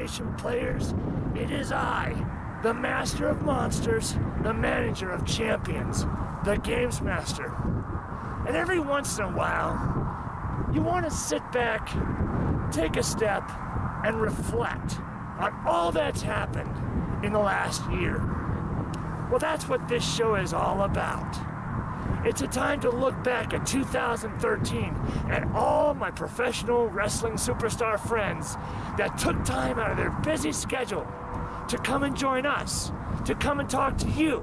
Nation players, it is I, the Master of Monsters, the Manager of Champions, the Games Master. And every once in a while, you want to sit back, take a step, and reflect on all that's happened in the last year. Well, that's what this show is all about. It's a time to look back at 2013 and all my professional wrestling superstar friends that took time out of their busy schedule to come and join us, to come and talk to you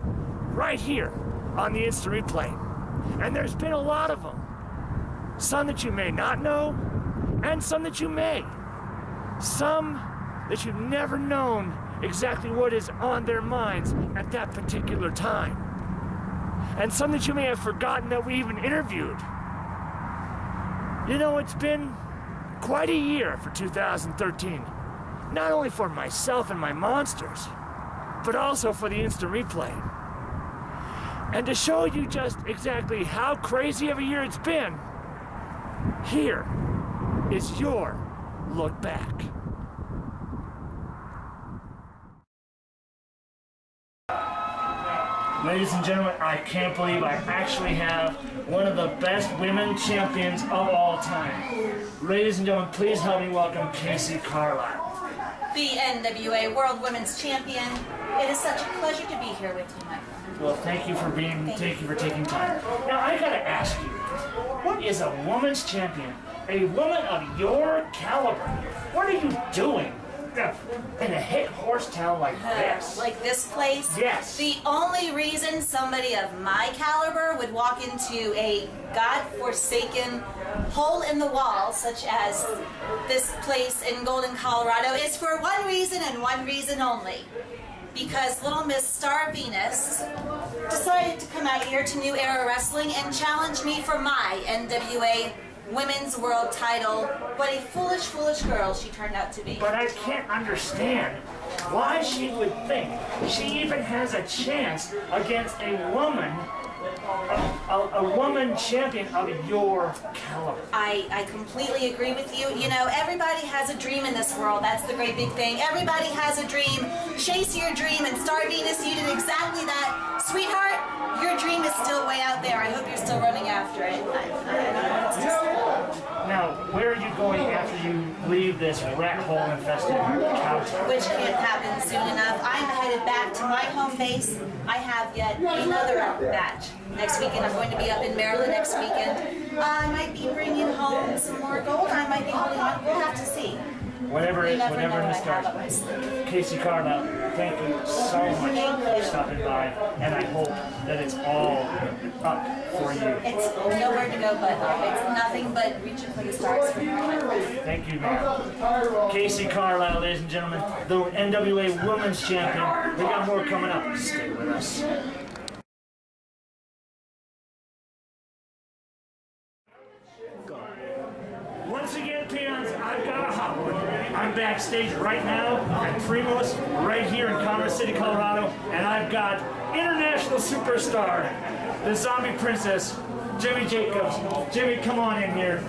right here on the Instant Replay. And there's been a lot of them. Some that you may not know, and some that you may. Some that you've never known exactly what is on their minds at that particular time. And some that you may have forgotten that we even interviewed. You know, it's been quite a year for 2013. Not only for myself and my monsters, but also for the Instant Replay. And to show you just exactly how crazy of a year it's been, here is your look back. Ladies and gentlemen, I can't believe I actually have one of the best women champions of all time. Ladies and gentlemen, please help me welcome Casey Carlisle. The NWA World Women's Champion. It is such a pleasure to be here with you, my friend. Well, thank you for taking time. Now, I gotta ask you, what is a woman's champion? A woman of your caliber? What are you doing in a hit horse town like this? Like this place? Yes. The only reason somebody of my caliber would walk into a God-forsaken hole in the wall, such as this place in Golden, Colorado, is for one reason and one reason only. Because Little Miss Star Venus decided to come out here to New Era Wrestling and challenge me for my NWA Women's World title. What a foolish, foolish girl she turned out to be. But I can't understand why she would think she even has a chance against a woman, a woman champion of your caliber. I completely agree with you. You know, everybody has a dream in this world. That's the great big thing. Everybody has a dream. Chase your dream, and Star Venus, you did exactly that. Sweetheart, your dream is still way out there. I hope you're still running after it. Now, where are you going after you leave this rat hole infested couch? Which can't happen soon enough. I'm headed back to my home base. I have yet another match. Next weekend, I'm going to be up in Maryland next weekend. I might be bringing home some more gold. I might be holding on. We'll have to see. Whatever it starts. Casey Carlisle, thank you so much for stopping by, and I hope that it's all up for you. It's nowhere to go but up. It's nothing but reaching for the stars for my life. Thank you, ma'am. Casey Carlisle, ladies and gentlemen, the NWA Women's Champion. We got more coming up. Stay with us. Once again, peons, I've got a hot one. I'm backstage right now at Primos, right here in Commerce City, Colorado, and I've got international superstar, the Zombie Princess, Jimmy Jacobs. Jimmy, come on in here.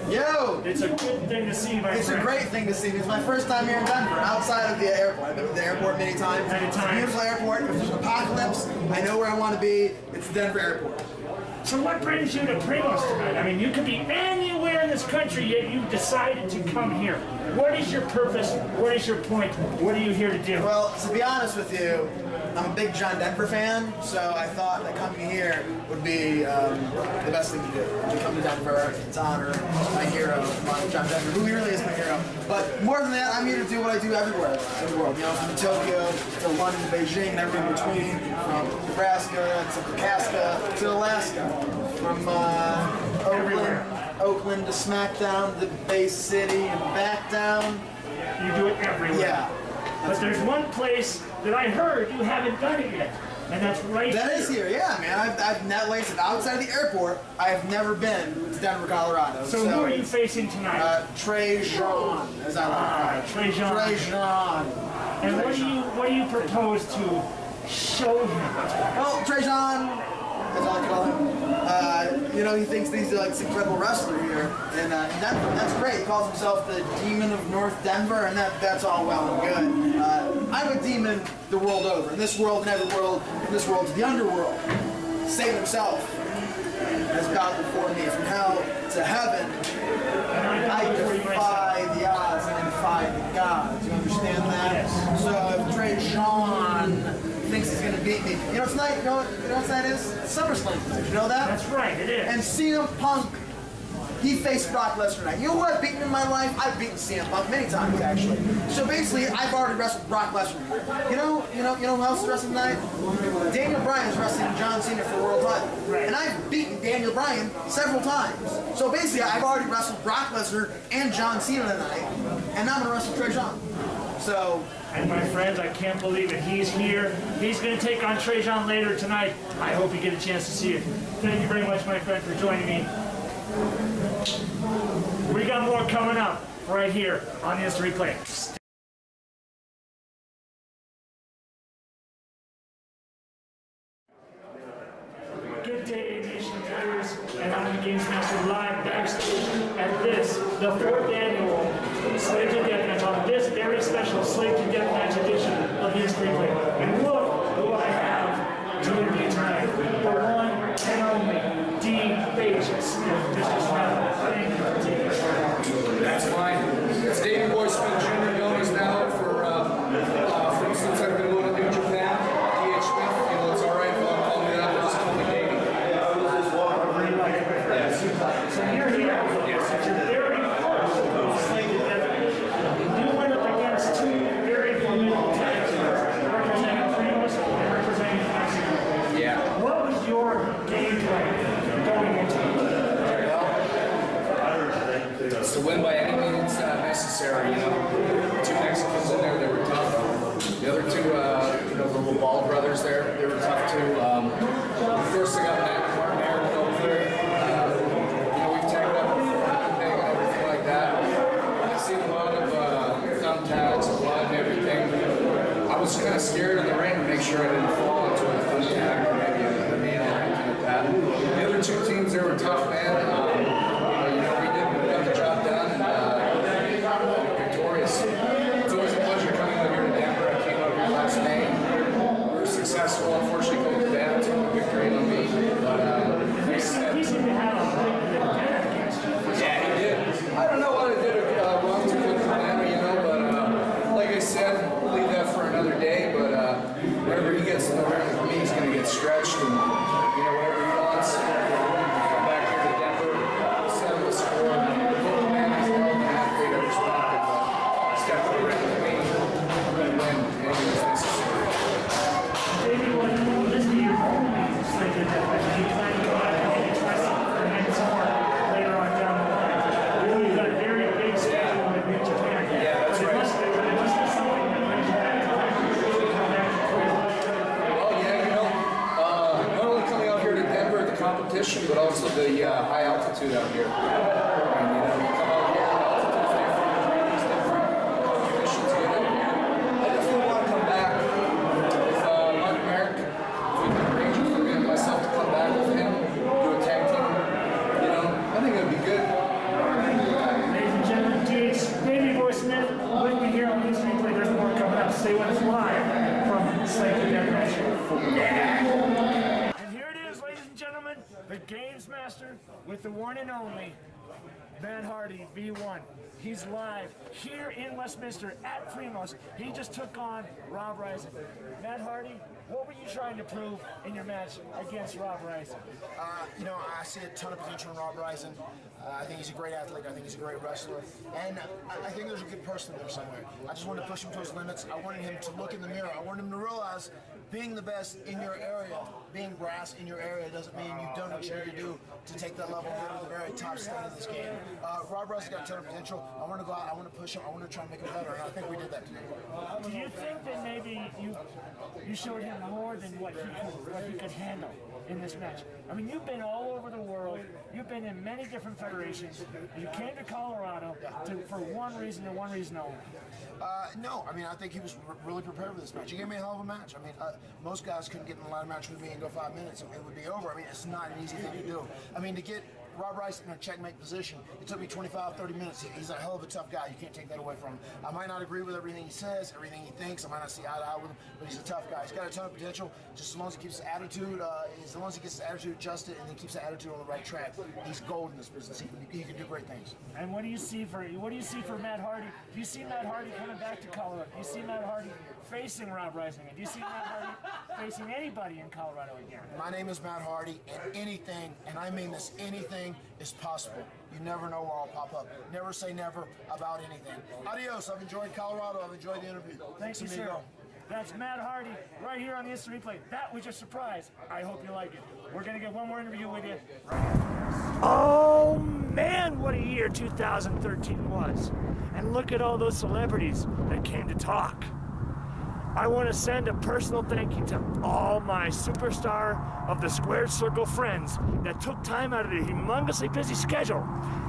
Yo! It's a good thing to see you, my friend. It's a great thing to see. It's my first time here in Denver, outside of the airport. I've been to the airport many times. It's a beautiful airport. If there's an apocalypse, I know where I want to be. It's the Denver airport. So what brings you to Primos tonight? I mean, you could be anywhere in this country, yet you decided to come here. What is your purpose? What is your point? What are you here to do? Well, to be honest with you, I'm a big John Denver fan, so I thought that coming here would be the best thing to do. To come to Denver, to honor my hero, John Denver, who really is my hero. But more than that, I'm here to do what I do everywhere in the world. You know, from Tokyo to London to Beijing and everything in between, from Nebraska to Kaska to Alaska, from Oakland to SmackDown to Bay City and back down. You do it everywhere. Yeah. But there's one place that I heard you haven't done it yet, and that's right here. That is here, yeah, man. Like I said, outside of the airport, I've never been to Denver, Colorado. So who are you facing tonight? Trey Jean, as I like to call Trey him. Jean. Trey Jean. And what do you propose to show him? Well, Trey Jean as I call him. You know, he thinks that he's like this incredible wrestler here, and that's great. He calls himself the Demon of North Denver, and that's all well and good. I'm a demon the world over, in this world and every world, from this world to the underworld. Satan himself has gone before me from hell to heaven. I defy the odds and defy the gods. You understand that? Yes. So if Trey Sean thinks he's going to beat me, you know tonight, you know what tonight is? It's SummerSlam. Did you know that? That's right, it is. And CM Punk, he faced Brock Lesnar tonight. You know who I've beaten in my life? I've beaten CM Punk many times, actually. So basically, I've already wrestled Brock Lesnar. You know who else is wrestling tonight? Daniel Bryan is wrestling John Cena for the world title. Right. And I've beaten Daniel Bryan several times. So basically, I've already wrestled Brock Lesnar and John Cena tonight. And now I'm going to wrestle Trey Sean. So... And my friends, I can't believe it. He's here. He's going to take on Trey Sean later tonight. I hope you get a chance to see it. Thank you very much, my friend, for joining me. We got more coming up right here on the Instant Replay. Good day, Nation viewers, and I'm the Games Master live backstage at this, the 4th annual Slave to Death match, on this very special Slave to Death match edition of the Instant Replay. And look at what I have to interview tonight. The one and only D.H. Smith. That's fine. It's Davey Boy Smith Jr. known as now for since I've been going to New Japan. D.H. Smith, you know, it's all right if I'm calling me that, but just call me Davey. So you're here. Yes. It's your very first Slave to Death match. You went up against two very formidable tag teams, representing Primus and representing Mexico. Yeah. What was your game plan going into it? It's to win by any means necessary, you know. 2 Mexicans in there, they were tough. The other two, you know, the little Ball brothers there, they were tough too. Of course, they got Martin Aaron over there. You know, we've tagged up and everything like that. I've seen a lot of thumbtacks, blood and everything. I was kind of scared in the ring to make sure I didn't fall into a thumbtack or maybe a nail or anything like that. The other 2 teams, they were tough, man. It's always a pleasure coming out here to Denver. I came out here last May. We were successful. Unfortunately, Coach Bam took the victory on me. But he seemed to have a big against you. Yeah, he did. I don't know what I did wrong to Coach Bam, you know, but like I said, we'll leave that for another day. But whenever he gets in the ring with me, he's going to get stretched and, you know, whatever he wants. Come back here to Denver, settle the score. Coach Bam is the ultimate athlete I respect. Step up right with me, win, anything is necessary. Davey, when this is your only Slave to Death match, you plan to go out and try something somewhere later on down the line. Really, you've got a very big schedule in New Japan. Yeah, that's right. It must be something that brings you back to come back to Korea. Well, yeah, you know, not only coming out here to Denver, the competition, but also the high altitude out here. And, you know, you come out here, altitude's different, it's different, conditions good out here. I definitely want to come back with Martin Merrick. If we can arrange it for me and myself to come back with him, do a tag team, you know, I think it would be good. Ladies and gentlemen, DH Davey Boy Smith with me here on the Instant Replay. There's more coming up. Stay with us live from Slave to Death match. And here it is, ladies and gentlemen, the Games Master with the one and only Matt Hardy, V1. He's live here in Westminster at Primos. He just took on Rob Rising. Matt Hardy, what were you trying to prove in your match against Rob Rising? You know, I see a ton of potential in Rob Rising. I think he's a great athlete. I think he's a great wrestler. And I think there's a good person there somewhere. I just wanted to push him to his limits. I wanted him to look in the mirror. I wanted him to realize being the best in your area, being brass in your area, doesn't mean you've done what you need to do to take that level and get to the very top stand of this game. Rob Rising's got a ton of potential. I want to go out, I want to push him, I want to try and make him better, and I think we did that today. Do you think that maybe you showed him more than what he could handle in this match? I mean, you've been all over the world. You've been in many different federations. considerations. You came to Colorado for one reason and one reason only. No, I mean, I think he was really prepared for this match. He gave me a hell of a match. I mean, most guys couldn't get in a line match with me and go 5 minutes and it would be over. I mean, it's not an easy thing to do. I mean, to get Rob Rice in a checkmate position, it took me 25, 30 minutes. He's a hell of a tough guy. You can't take that away from him. I might not agree with everything he says, everything he thinks. I might not see eye to eye with him, but he's a tough guy. He's got a ton of potential. Just as long as he keeps his attitude, as long as he gets his attitude adjusted and then keeps the attitude on the right track, he's gold in this business. He can do great things. And what do you see for Matt Hardy? Do you see Matt Hardy coming back to Colorado? Do you see Matt Hardy facing Rob Rice again? Do you see Matt Hardy facing anybody in Colorado again? My name is Matt Hardy, and anything, and I mean this, anything is possible. You never know where I'll pop up. Never say never about anything. Adios. I've enjoyed Colorado. I've enjoyed the interview. Thank you, sir. That's Matt Hardy right here on the Instant Replay. That was your surprise. I hope you like it. We're going to get one more interview with you. Oh, man, what a year 2013 was. And look at all those celebrities that came to talk. I want to send a personal thank you to all my superstar of the Squared Circle friends that took time out of their humongously busy schedule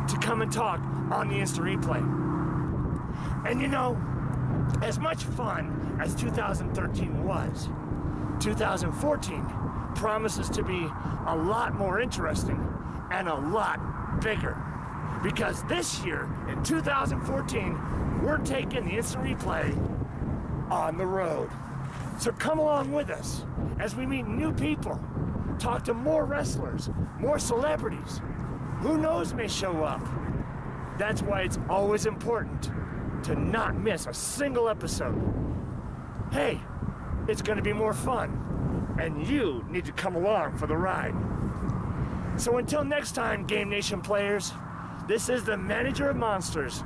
to come and talk on the Instant Replay. And you know, as much fun as 2013 was, 2014 promises to be a lot more interesting and a lot bigger. Because this year, in 2014, we're taking the Instant Replay on the road. So come along with us as we meet new people, talk to more wrestlers, more celebrities. Who knows may show up. That's why it's always important to not miss a single episode. Hey, it's going to be more fun, and you need to come along for the ride. So until next time, Game Nation players, this is the Manager of Monsters,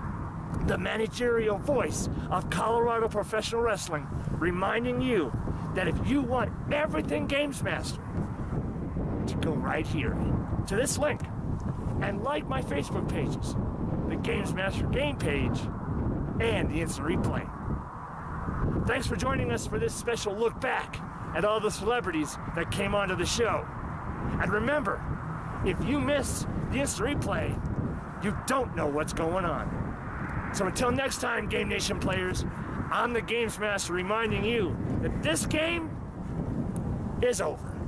the managerial voice of Colorado Professional Wrestling, reminding you that if you want everything Games Master, to go right here to this link and like my Facebook pages, the Games Master game page, and the Instant Replay. Thanks for joining us for this special look back at all the celebrities that came onto the show. And remember, if you miss the Instant Replay, you don't know what's going on. So until next time, Game Nation players, I'm the Games Master reminding you that this game is over.